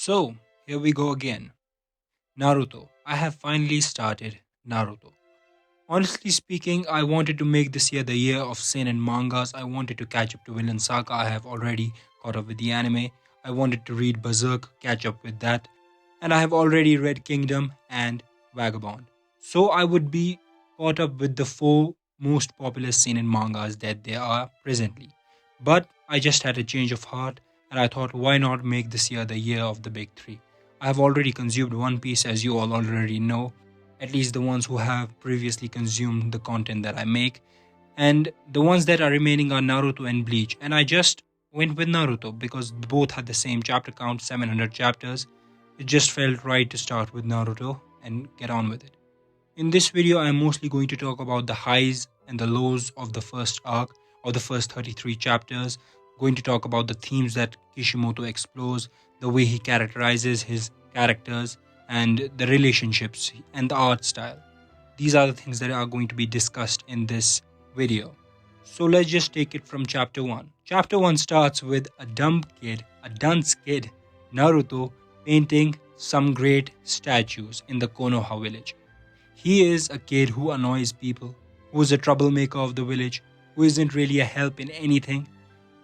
So, here we go again. Naruto. I have finally started Naruto. Honestly speaking, I wanted to make this year the year of seinen mangas. I wanted to catch up to Vinland Saga. I have already caught up with the anime. I wanted to read Berserk, catch up with that. And I have already read Kingdom and Vagabond. So I would be caught up with the four most popular seinen mangas that there are presently. But I just had a change of heart and I thought, why not make this year the year of the big three? I have already consumed One Piece, as you all already know, at least the ones who have previously consumed the content that I make. And the ones that are remaining are Naruto and Bleach. And I just went with Naruto because both had the same chapter count, 700 chapters. It just felt right to start with Naruto and get on with it. In this video, I am mostly going to talk about the highs and the lows of the first arc or the first 33 chapters. Going to talk about the themes that Kishimoto explores, the way he characterizes his characters, and the relationships and the art style. These are the things that are going to be discussed in this video. So let's just take it from chapter 1. Chapter 1 starts with a dumb kid, a dunce kid, Naruto, painting some great statues in the Konoha village. He is a kid who annoys people, who is a troublemaker of the village, who isn't really a help in anything,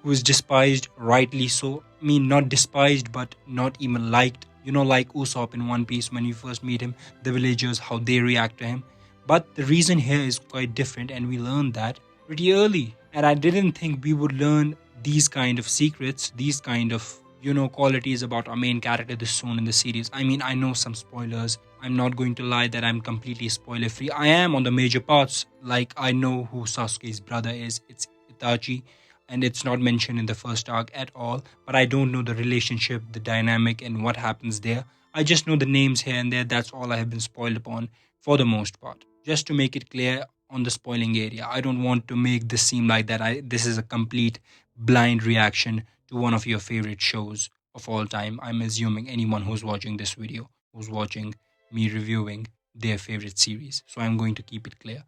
who is despised, rightly so. I mean, not despised, but not even liked. You know, like Usopp in One Piece, when you first meet him, the villagers, how they react to him. But the reason here is quite different, and we learned that pretty early. And I didn't think we would learn these kind of secrets, these kind of qualities about our main character this soon in the series. I mean, I know some spoilers. I'm not going to lie that I'm completely spoiler free. I am on the major parts, like I know who Sasuke's brother is. It's Itachi, and it's not mentioned in the first arc at all. But I don't know the relationship, the dynamic, and what happens there. I just know the names here and there. That's all I have been spoiled upon for the most part. Just to make it clear on the spoiling area, I don't want to make this seem like that this is a complete blind reaction to one of your favorite shows of all time. I'm assuming anyone who's watching this video, who's watching me reviewing their favorite series. So I'm going to keep it clear.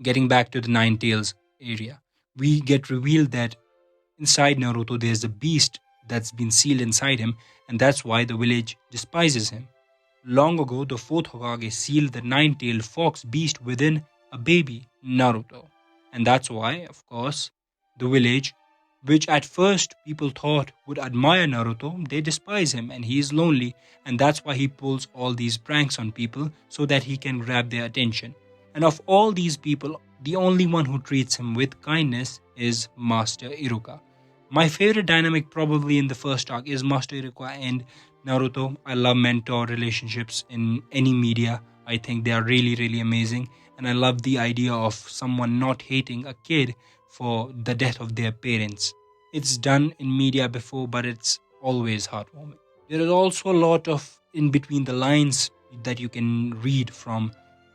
Getting back to the Nine Tails area, we get revealed that inside Naruto there's a beast that's been sealed inside him, and that's why the village despises him. Long ago, the fourth Hokage sealed the nine-tailed fox beast within a baby, Naruto. And that's why, of course, the village, which at first people thought would admire Naruto, they despise him and he is lonely. And that's why he pulls all these pranks on people so that he can grab their attention. And of all these people, the only one who treats him with kindness is Master Iruka. My favorite dynamic probably in the first arc is Master Iruka and Naruto. I love mentor relationships in any media. I think they are really, really amazing. And I love the idea of someone not hating a kid for the death of their parents. It's done in media before, but it's always heartwarming. There is also a lot of in between the lines that you can read from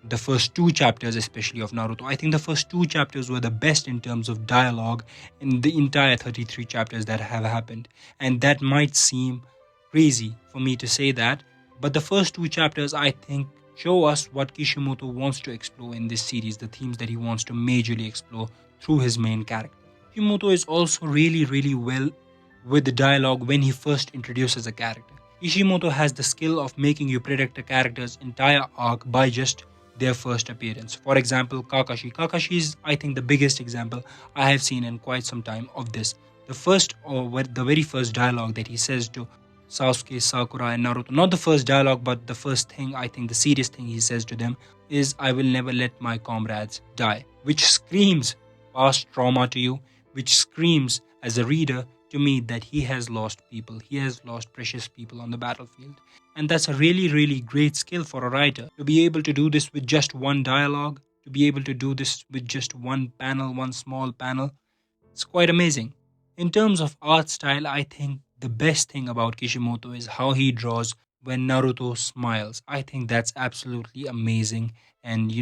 the first two chapters, especially of Naruto. I think the first two chapters were the best in terms of dialogue in the entire 33 chapters that have happened. And that might seem crazy for me to say that, but the first two chapters, I think, show us what Kishimoto wants to explore in this series, the themes that he wants to majorly explore through his main character. Kishimoto is also really, really well with the dialogue when he first introduces a character. Kishimoto has the skill of making you predict a character's entire arc by just their first appearance. For example, Kakashi. Kakashi is, I think, the biggest example I have seen in quite some time of this. The very first dialogue that he says to Sasuke, Sakura, and Naruto, not the first dialogue, but the first thing, I think the serious thing he says to them is, I will never let my comrades die, which screams past trauma to you, which screams as a reader to me that he has lost people, he has lost precious people on the battlefield. And that's a really, really great skill for a writer to be able to do this with just one dialogue, to be able to do this with just one panel, one small panel. It's quite amazing. In terms of art style, I think the best thing about Kishimoto is how he draws when Naruto smiles. I think that's absolutely amazing. And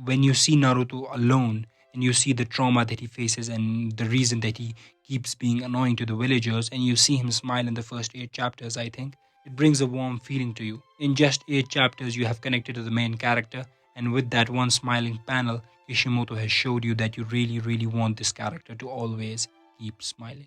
when you see Naruto alone and you see the trauma that he faces and the reason that he keeps being annoying to the villagers, and you see him smile in the first 8 chapters, I think it brings a warm feeling to you. In just 8 chapters, you have connected to the main character, and with that one smiling panel, Kishimoto has showed you that you really, really want this character to always keep smiling.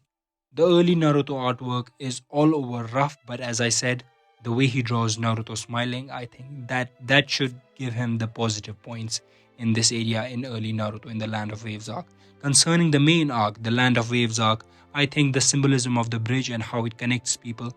The early Naruto artwork is all over rough, but as I said, the way he draws Naruto smiling, I think that should give him the positive points in this area in early Naruto in the Land of Waves arc. Concerning the main arc, the Land of Waves arc, I think the symbolism of the bridge and how it connects people,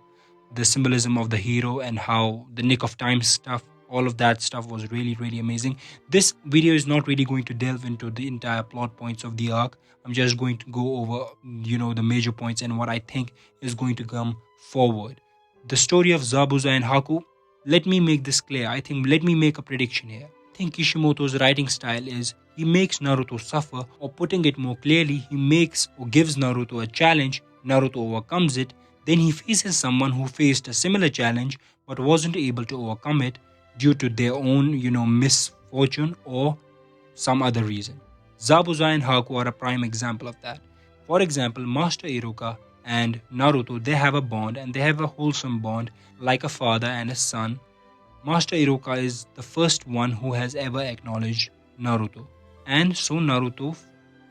the symbolism of the hero and how the nick of time stuff, all of that stuff was really really amazing. This video is not really going to delve into the entire plot points of the arc. I'm just going to go over, the major points and what I think is going to come forward. The story of Zabuza and Haku, let me make this clear. I think let me make a prediction here. I think Kishimoto's writing style is he makes Naruto suffer, or putting it more clearly, he makes or gives Naruto a challenge, Naruto overcomes it, then he faces someone who faced a similar challenge but wasn't able to overcome it due to their own, misfortune or some other reason. Zabuza and Haku are a prime example of that. For example, Master Iruka and Naruto, they have a bond and they have a wholesome bond like a father and a son. Master Iruka is the first one who has ever acknowledged Naruto. And so Naruto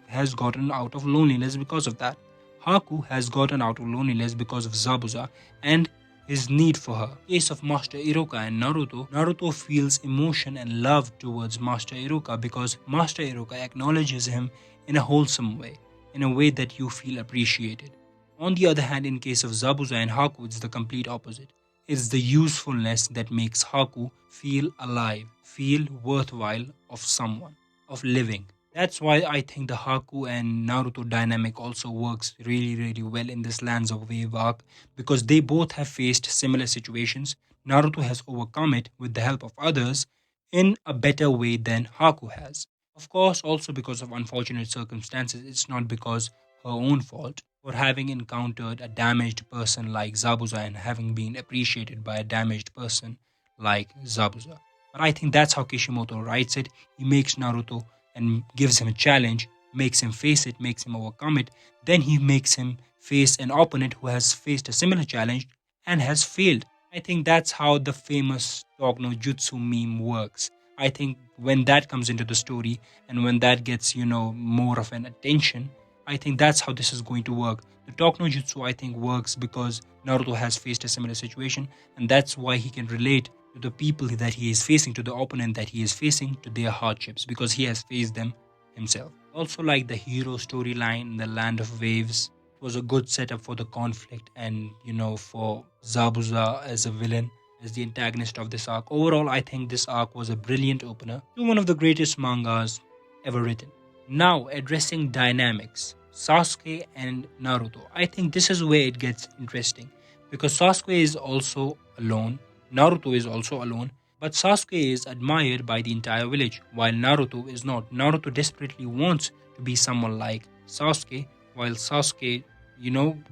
has gotten out of loneliness because of that. Haku has gotten out of loneliness because of Zabuza and his need for her. In case of Master Iruka and Naruto, Naruto feels emotion and love towards Master Iruka because Master Iruka acknowledges him in a wholesome way, in a way that you feel appreciated. On the other hand, in case of Zabuza and Haku, it's the complete opposite. It's the usefulness that makes Haku feel alive, feel worthwhile of someone, of living. That's why I think the Haku and Naruto dynamic also works really, really well in this Lands of Wave arc because they both have faced similar situations. Naruto has overcome it with the help of others in a better way than Haku has. Of course, also because of unfortunate circumstances, it's not because her own fault for having encountered a damaged person like Zabuza and having been appreciated by a damaged person like Zabuza. But I think that's how Kishimoto writes it. He makes Naruto and gives him a challenge, makes him face it, makes him overcome it. Then he makes him face an opponent who has faced a similar challenge and has failed. I think that's how the famous Talk no Jutsu meme works. I think when that comes into the story and when that gets, more of an attention, I think that's how this is going to work. The Talk no Jutsu, I think, works because Naruto has faced a similar situation, and that's why he can relate to the people that he is facing, to the opponent that he is facing, to their hardships, because he has faced them himself. Also, like the hero storyline in the Land of Waves, it was a good setup for the conflict and, for Zabuza as a villain, as the antagonist of this arc. Overall, I think this arc was a brilliant opener to one of the greatest mangas ever written. Now, addressing dynamics, Sasuke and Naruto. I think this is where it gets interesting because Sasuke is also alone, Naruto is also alone, but Sasuke is admired by the entire village, while Naruto is not. Naruto desperately wants to be someone like Sasuke, while Sasuke,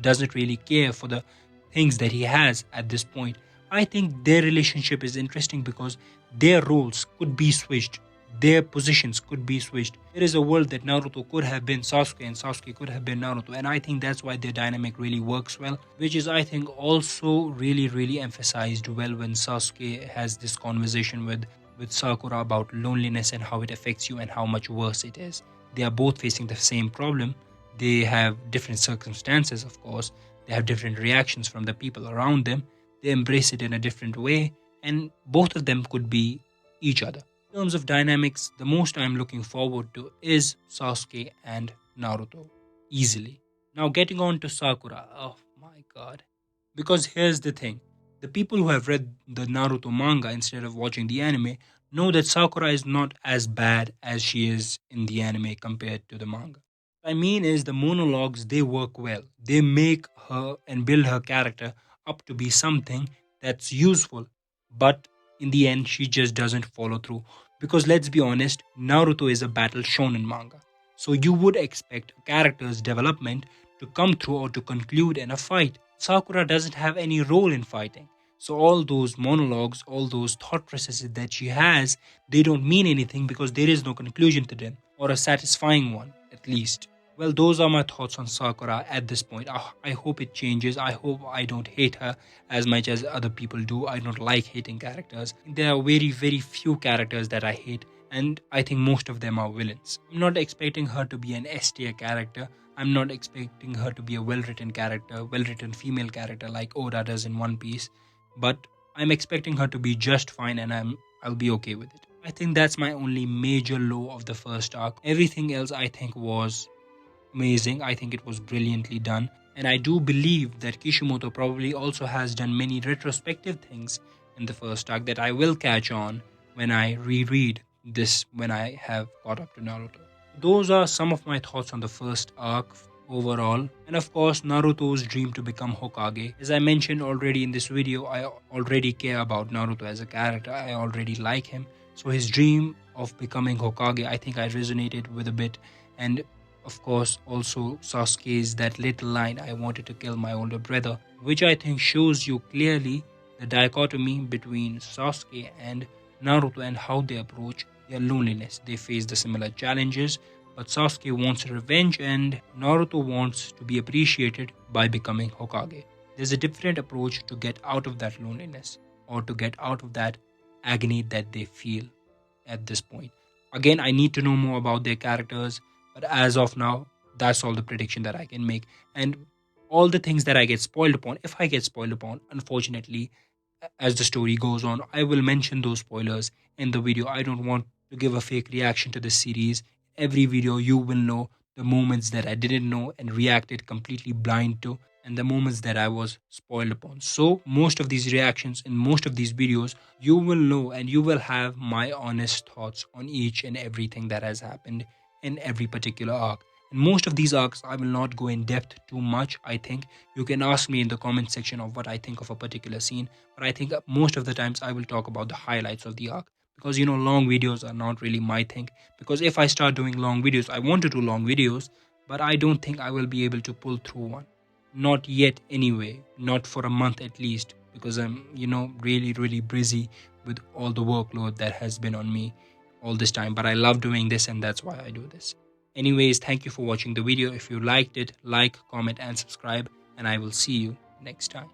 doesn't really care for the things that he has at this point. I think their relationship is interesting because their roles could be switched, their positions could be switched. There is a world that Naruto could have been Sasuke and Sasuke could have been Naruto, and I think that's why their dynamic really works well, which is, I think, also really, really emphasized well when Sasuke has this conversation with Sakura about loneliness and how it affects you and how much worse it is. They are both facing the same problem. They have different circumstances, of course. They have different reactions from the people around them. They embrace it in a different way, and both of them could be each other. In terms of dynamics, the most I'm looking forward to is Sasuke and Naruto. Easily. Now, getting on to Sakura. Oh my god. Because here's the thing, the people who have read the Naruto manga instead of watching the anime know that Sakura is not as bad as she is in the anime compared to the manga. What I mean is the monologues, they work well. They make her and build her character up to be something that's useful, but in the end she just doesn't follow through. Because let's be honest, Naruto is a battle shonen manga. So you would expect a character's development to come through or to conclude in a fight. Sakura doesn't have any role in fighting. So all those monologues, all those thought processes that she has, they don't mean anything because there is no conclusion to them, or a satisfying one, at least. Well, those are my thoughts on Sakura at this point. I hope it changes. I hope I don't hate her as much as other people do. I don't like hating characters. There are very, very few characters that I hate, and I think most of them are villains. I'm not expecting her to be an S tier character. I'm not expecting her to be a well written character, well written female character like Oda does in One Piece. But I'm expecting her to be just fine, and I'll be okay with it. I think that's my only major low of the first arc. Everything else I think was amazing. I think it was brilliantly done. And I do believe that Kishimoto probably also has done many retrospective things in the first arc that I will catch on when I reread this when I have caught up to Naruto. Those are some of my thoughts on the first arc overall. And of course, Naruto's dream to become Hokage. As I mentioned already in this video, I already care about Naruto as a character. I already like him. So his dream of becoming Hokage, I think I resonated with a bit. And of course, also Sasuke's that little line, I wanted to kill my older brother, which I think shows you clearly the dichotomy between Sasuke and Naruto and how they approach their loneliness. They face the similar challenges, but Sasuke wants revenge and Naruto wants to be appreciated by becoming Hokage. There's a different approach to get out of that loneliness or to get out of that agony that they feel at this point. Again, I need to know more about their characters, but as of now, that's all the prediction that I can make. And all the things that I get spoiled upon, if I get spoiled upon, unfortunately, as the story goes on, I will mention those spoilers in the video. I don't want to give a fake reaction to this series. Every video, you will know the moments that I didn't know and reacted completely blind to, and the moments that I was spoiled upon. So, most of these reactions in most of these videos, you will know and you will have my honest thoughts on each and everything that has happened in every particular arc. In most of these arcs, I will not go in depth too much. I think you can ask me in the comment section of what I think of a particular scene, but I think most of the times I will talk about the highlights of the arc because long videos are not really my thing. Because if I start doing long videos, I want to do long videos, but I don't think I will be able to pull through one. Not yet, anyway, not for a month at least, because I'm, really, really busy with all the workload that has been on me all this time. But I love doing this, and that's why I do this. Anyways, thank you for watching the video. If you liked it, like, comment, and subscribe, and I will see you next time.